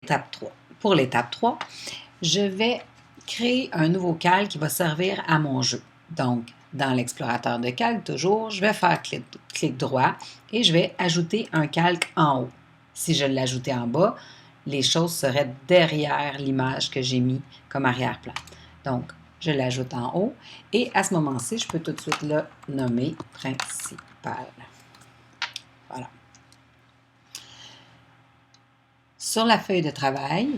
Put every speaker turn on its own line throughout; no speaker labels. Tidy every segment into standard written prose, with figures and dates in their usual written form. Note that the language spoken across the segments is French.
Étape 3. Pour l'étape 3, je vais créer un nouveau calque qui va servir à mon jeu. Donc, dans l'explorateur de calque, toujours, je vais faire clic droit et je vais ajouter un calque en haut. Si je l'ajoutais en bas, les choses seraient derrière l'image que j'ai mis comme arrière-plan. Donc, je l'ajoute en haut et à ce moment-ci, je peux tout de suite le nommer principal. Voilà. Sur la feuille de travail,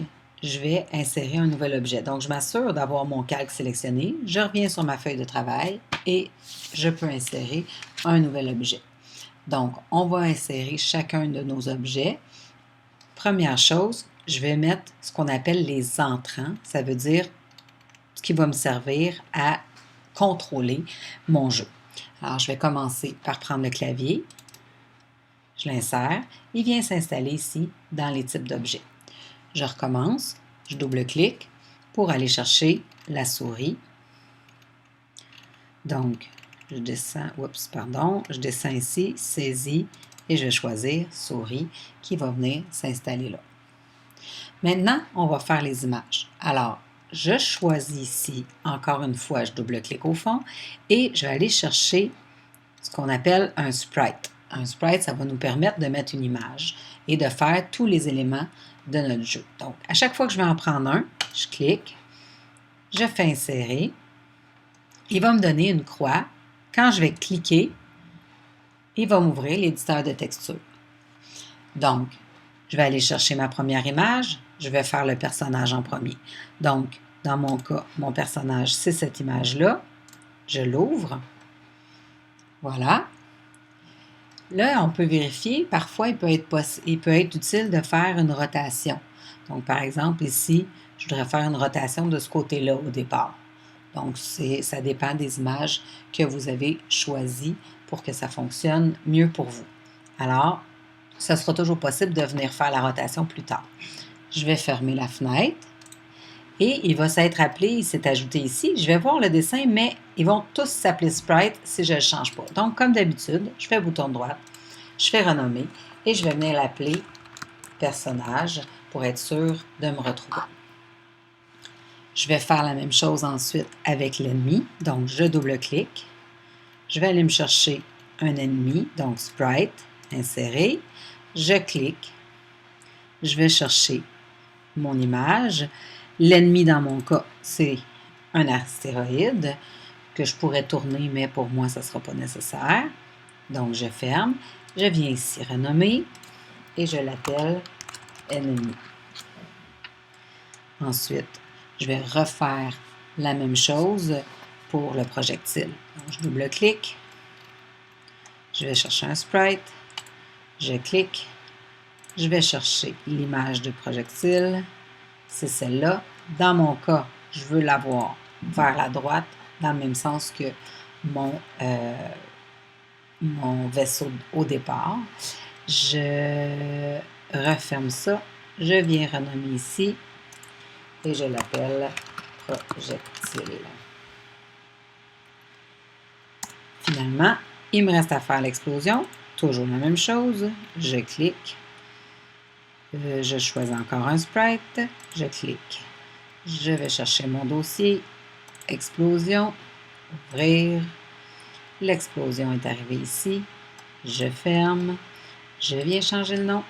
je vais insérer un nouvel objet. Donc, je m'assure d'avoir mon calque sélectionné. Je reviens sur ma feuille de travail et je peux insérer un nouvel objet. Donc, on va insérer chacun de nos objets. Première chose, je vais mettre ce qu'on appelle les entrants. Ça veut dire ce qui va me servir à contrôler mon jeu. Alors, je vais commencer par prendre le clavier. Je l'insère. Il vient s'installer ici dans les types d'objets. Je recommence. Je double-clique pour aller chercher la souris. Donc, je descends ici, saisis, et je vais choisir souris qui va venir s'installer là. Maintenant, on va faire les images. Alors, je choisis ici, encore une fois, je double-clique au fond et je vais aller chercher ce qu'on appelle un sprite. Un sprite, ça va nous permettre de mettre une image et de faire tous les éléments de notre jeu. Donc, à chaque fois que je vais en prendre un, je clique, je fais insérer. Il va me donner une croix. Quand je vais cliquer, il va m'ouvrir l'éditeur de texture. Donc, je vais aller chercher ma première image. Je vais faire le personnage en premier. Donc, dans mon cas, mon personnage, c'est cette image-là. Je l'ouvre. Voilà. Là, on peut vérifier. Parfois, il peut être utile de faire une rotation. Donc, par exemple, ici, je voudrais faire une rotation de ce côté-là au départ. Donc, ça dépend des images que vous avez choisies pour que ça fonctionne mieux pour vous. Alors, ce sera toujours possible de venir faire la rotation plus tard. Je vais fermer la fenêtre et il va s'être appelé, il s'est ajouté ici. Je vais voir le dessin, mais ils vont tous s'appeler Sprite si je ne le change pas. Donc, comme d'habitude, je fais bouton droit, je fais renommer et je vais venir l'appeler personnage pour être sûr de me retrouver. Je vais faire la même chose ensuite avec l'ennemi. Donc, je double-clique. Je vais aller me chercher un ennemi, donc Sprite, insérer. Je clique. Je vais chercher mon image. L'ennemi, dans mon cas, c'est un astéroïde que je pourrais tourner, mais pour moi, ça ne sera pas nécessaire. Donc, je ferme. Je viens ici renommer et je l'appelle ennemi. Ensuite, je vais refaire la même chose pour le projectile. Donc, je double-clique. Je vais chercher un sprite. Je clique. Je vais chercher l'image de projectile. C'est celle-là. Dans mon cas, je veux l'avoir vers la droite, dans le même sens que mon vaisseau au départ. Je referme ça. Je viens renommer ici et je l'appelle projectile. Finalement, il me reste à faire l'explosion. Toujours la même chose. Je clique. Je choisis encore un sprite. Je clique. Je vais chercher mon dossier. Explosion. Ouvrir. L'explosion est arrivée ici. Je ferme. Je viens changer le nom.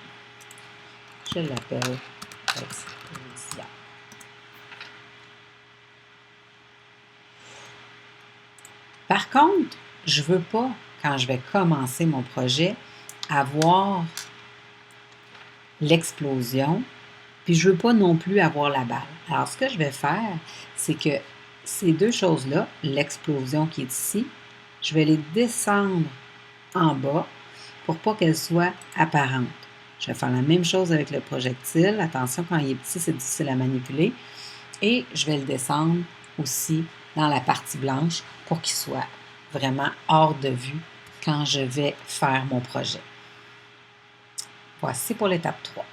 Je l'appelle explosion. Par contre, je ne veux pas, quand je vais commencer mon projet, avoir l'explosion, puis je ne veux pas non plus avoir la balle. Alors, ce que je vais faire, c'est que ces deux choses-là, l'explosion qui est ici, je vais les descendre en bas pour pas qu'elles soient apparentes. Je vais faire la même chose avec le projectile. Attention, quand il est petit, c'est difficile à manipuler. Et je vais le descendre aussi dans la partie blanche pour qu'il soit vraiment hors de vue quand je vais faire mon projet. Voici pour l'étape 3.